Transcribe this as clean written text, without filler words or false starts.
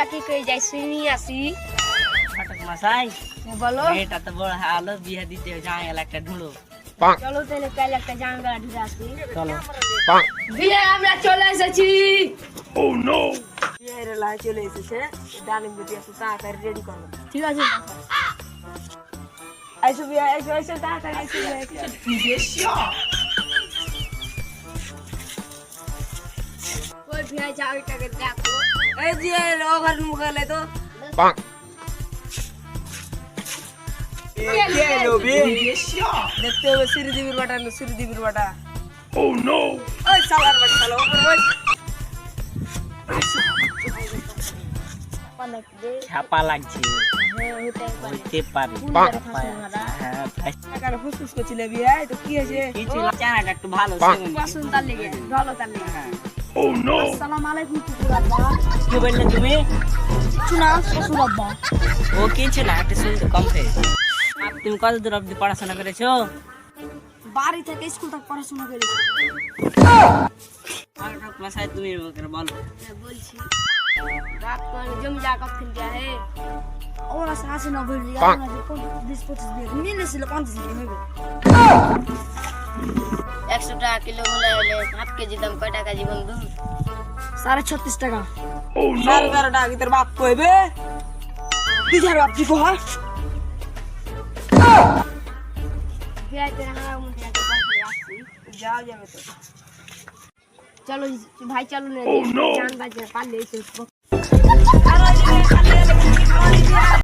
টা কি কই যাই শুনি আসি ফটক মশাই বলো এটা তো বড় হালো বিয়ে দিতে যায় একটা ঢুলো চলো তাহলে কাল একটা জাঙ্গা ঢুকে আসি চলো বিয়ে আমরা চলে এসেছি বিয়ের লাই চলে এসেছে ডালিম বুটি একটু তাড়াতাড়ি রেডি করো ঠিক আছে আইসো বিয়ে আইসো তাড়াতাড়ি আইসো ওই বিয়ে জাঙ্গাটাকে দেখো এই যে ওভার মুখালে তো দেখতে হবে শ্রীদেবীর বাটা শ্রীদেবীর বাটা ওই সালার বাটা সালা ওপর বস অনেক দে ছাপা লাগছে হইতে পারে হ্যাঁ টাকার ফুসফুস করছিলে বিয়ে তো কি হয়েছে কিছু চানাটা একটু ভালো পছন্দ তার লেগে ভালো তার লেগে আসসালামু আলাইকুম কুকুরাব্বা কি বললে তুমি চুনা শ্বশুরাব্বা ও কিছু না একটা শুনতে কম হয়েছে তুমি কত দূর অব্দি পড়াশোনা করেছো বাড়ি থেকে স্কুল তক পড়াশোনা করেছি মশাই তুমি বলো বলছি রাত করে জমি জায়গা কত কিনতে है और 90 लिया 20-25 দিয়ে মিলে ছিল 50 দিয়ে হবে 100 টাকা কিলো মূলা হলে 7 কেজি দাম কয় টাকা জীবন দু 36 টাকা সাড়ে 12 টাকা কি তোর বাপ কইবে তুই যার বাপ কি কহ বিয়ে করে হারা মন থেকে আসছি যাও যাবে তো চলো ভাই চলো না জান বাজে পারলে